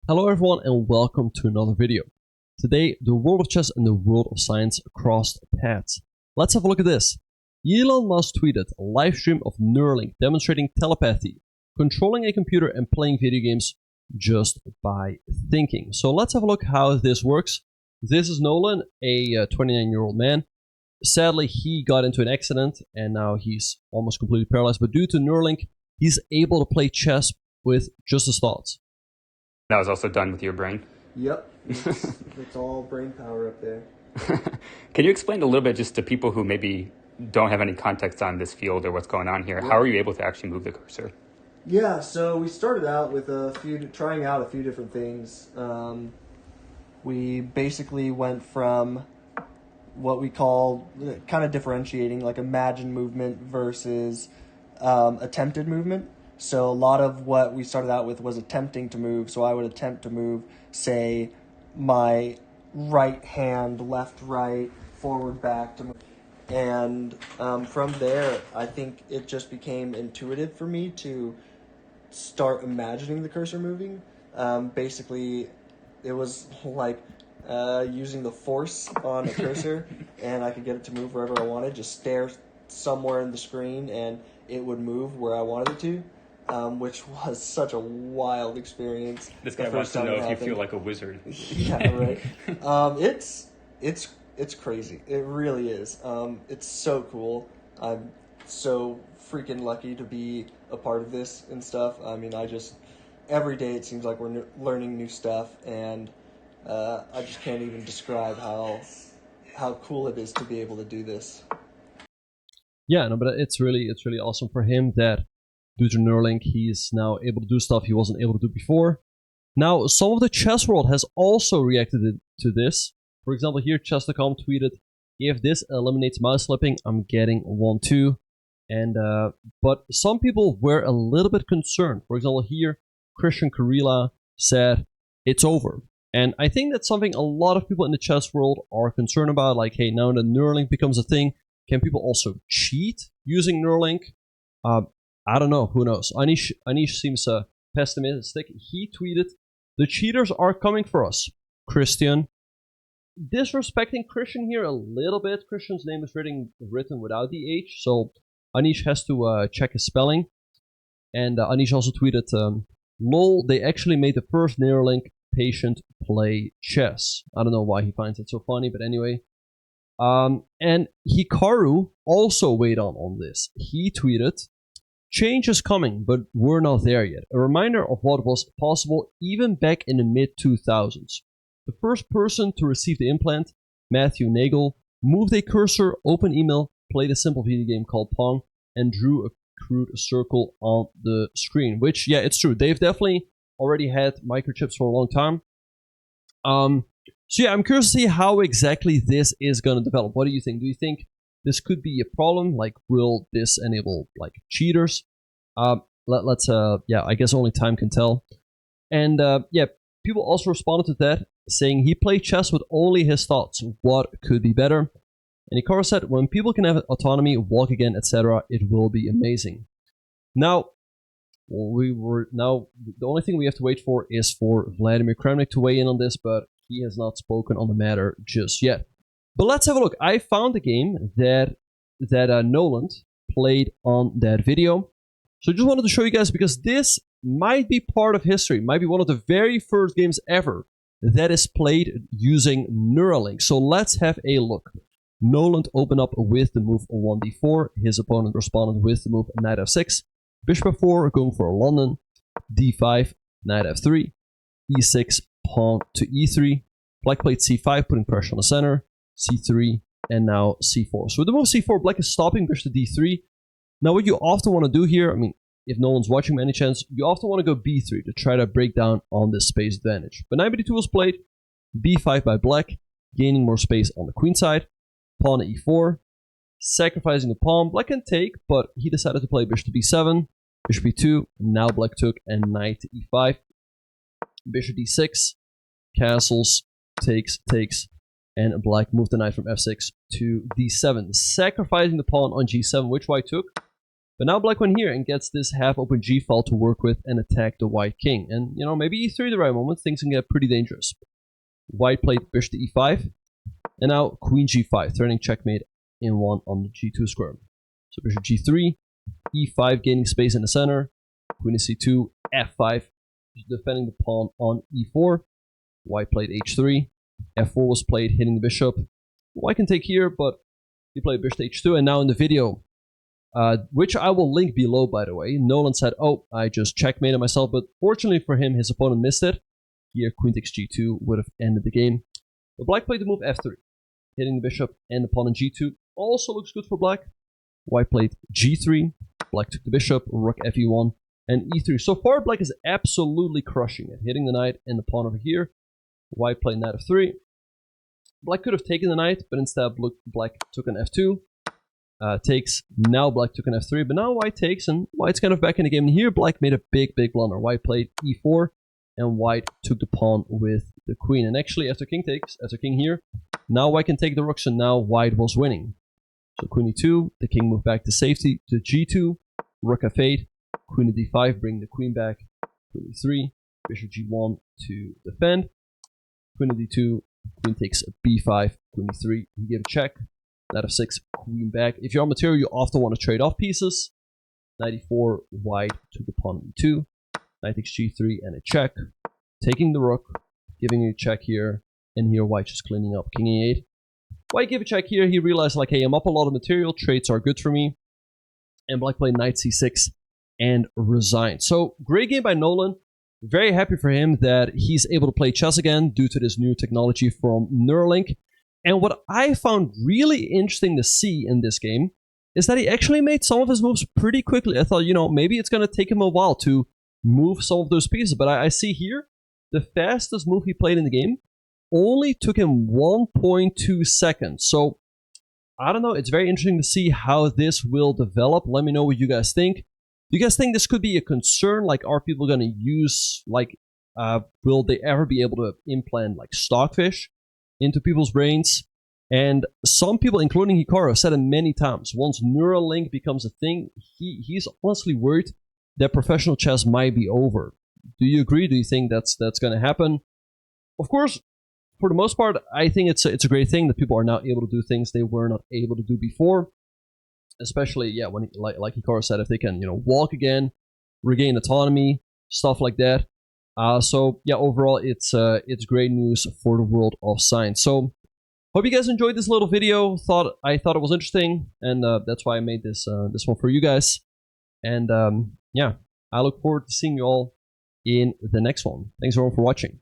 Hello everyone and welcome to another video. Today, the world of chess and the world of science crossed paths. Let's have a look at this. Elon Musk tweeted a live stream of Neuralink demonstrating telepathy, controlling a computer and playing video games just by thinking. So let's have a look how this works. This is Nolan, a 29-year-old man. Sadly, he got into an accident and now he's almost completely paralyzed, but due to Neuralink, he's able to play chess with just his thoughts. That was also done with your brain? Yep, it's all brain power up there. Can you explain a little bit just to people who maybe don't have any context on this field or what's going on here? Yeah. How are you able to actually move the cursor? Yeah, so we started out with trying out a few different things. We basically went from what we call kind of differentiating, like imagined movement versus attempted movement. So a lot of what we started out with was attempting to move. So I would attempt to move, say, my right hand, left, right, forward, back to move. And from there, I think it just became intuitive for me to start imagining the cursor moving. Basically, it was like using the force on a cursor, and I could get it to move wherever I wanted. Just stare somewhere in the screen, and it would move where I wanted it to. Which was such a wild experience. This guy wants to know if you feel like a wizard. Yeah, right. It's crazy. It really is. It's so cool. I'm so freaking lucky to be a part of this and stuff. I mean, every day it seems like we're learning new stuff, and I just can't even describe how cool it is to be able to do this. Yeah, no, but it's really awesome for him that due to Neuralink, he's now able to do stuff he wasn't able to do before. Now, some of the chess world has also reacted to this. For example, here Chess.com tweeted, "If this eliminates mouse flipping, I'm getting 1-2." And but some people were a little bit concerned. For example, here Christian Karila said it's over. And I think that's something a lot of people in the chess world are concerned about. Like, hey, now that Neuralink becomes a thing, can people also cheat using Neuralink? I don't know. Who knows? Anish seems pessimistic. He tweeted, "The cheaters are coming for us." Christian. Disrespecting Christian here a little bit. Christian's name is written without the H, so Anish has to check his spelling. And Anish also tweeted, "Lol, they actually made the first Neuralink patient play chess." I don't know why he finds it so funny, but anyway. And Hikaru also weighed on this. He tweeted, "Change is coming, but we're not there yet. A reminder of what was possible even back in the mid-2000s. The first person to receive the implant, Matthew Nagel, moved a cursor, opened email, played a simple video game called Pong, and drew a crude circle on the screen." Which, yeah, it's true. They've definitely already had microchips for a long time. So yeah, I'm curious to see how exactly this is going to develop. What do you think? Do you think this could be a problem? Like, will this enable like cheaters? Let's I guess only time can tell. And yeah, people also responded to that, saying he played chess with only his thoughts. What could be better? And Hikaru said, "When people can have autonomy, walk again, etc., it will be amazing." Now, the only thing we have to wait for is for Vladimir Kramnik to weigh in on this, but he has not spoken on the matter just yet. But let's have a look. I found a game that Nolan played on that video. So just wanted to show you guys, because this might be part of history, might be one of the very first games ever that is played using Neuralink. So let's have a look. Nolan opened up with the move 1d4. His opponent responded with the move knight f6. Bishop f4, going for London. d5, knight f3. e6, pawn to e3. Black played c5, putting pressure on the center. c3, and now c4. So with the move c4, black is stopping bishop to d3. Now what you often want to do here, I mean, if no one's watching by any chance, you often want to go b3 to try to break down on this space advantage. But knight b2 was played, b5 by black, gaining more space on the queen side. Pawn to e4, sacrificing the pawn. Black can take, but he decided to play bishop to b7, bishop b2, now black took, and knight to e5. Bishop d6, castles, takes, and black moved the knight from f6 to d7, sacrificing the pawn on g7, which white took. But now black went here and gets this half-open g file to work with and attack the white king. And, you know, maybe e3 the right moment, things can get pretty dangerous. White played bishop to e5, and now queen g5, threatening checkmate in one on the g2 square. So bishop g3, e5 gaining space in the center, queen to c2, f5, defending the pawn on e4. White played h3, f4 was played, hitting the bishop. White can take here, but he played bishop to h2, and now in the video, which I will link below, by the way, Nolan said, oh, I just checkmated myself, but fortunately for him, his opponent missed it. Here, queen takes g2 would have ended the game. But black played the move f3, hitting the bishop and the pawn on g2. Also looks good for black. White played g3, black took the bishop, rook fe1, and e3. So far, black is absolutely crushing it, hitting the knight and the pawn over here. White played knight f3. Black could have taken the knight, but instead black took an f2. Takes. Now black took an f3, but now white takes, and white's kind of back in the game. And here black made a big blunder. White played e4, and white took the pawn with the queen. And actually, after king takes, after king here, now white can take the rooks, and now white was winning. So queen e2, the king moved back to safety to g2, rook f8, queen to d5, bring the queen back, queen e3, bishop g1 to defend, queen to d2, queen takes a b5, queen e3, you give a check, knight f6, queen back. If you're on material, you often want to trade off pieces. Knight e4, white took the pawn on e2, knight takes g3 and a check, taking the rook, giving you a check here, and here white just cleaning up, king e8. White gave a check here, he realized like, hey, I'm up a lot of material, trades are good for me, and black played knight c6 and resigned. So, great game by Nolan. Very happy for him that he's able to play chess again due to this new technology from Neuralink. And what I found really interesting to see in this game is that he actually made some of his moves pretty quickly. I thought, you know, maybe it's going to take him a while to move some of those pieces. But I see here, the fastest move he played in the game only took him 1.2 seconds. So, I don't know. It's very interesting to see how this will develop. Let me know what you guys think. Do you guys think this could be a concern? Like, are people going to use, like, will they ever be able to implant, like, stockfish into people's brains? And some people, including Hikaru, said it many times. Once Neuralink becomes a thing, he's honestly worried that professional chess might be over. Do you agree? Do you think that's going to happen? Of course, for the most part, I think it's a great thing that people are now able to do things they were not able to do before. Especially, yeah, when like Hikaru said, if they can, you know, walk again, regain autonomy, stuff like that. So yeah, overall, it's great news for the world of science. So hope you guys enjoyed this little video. I thought it was interesting, and that's why I made this one for you guys. And yeah, I look forward to seeing you all in the next one. Thanks everyone for watching.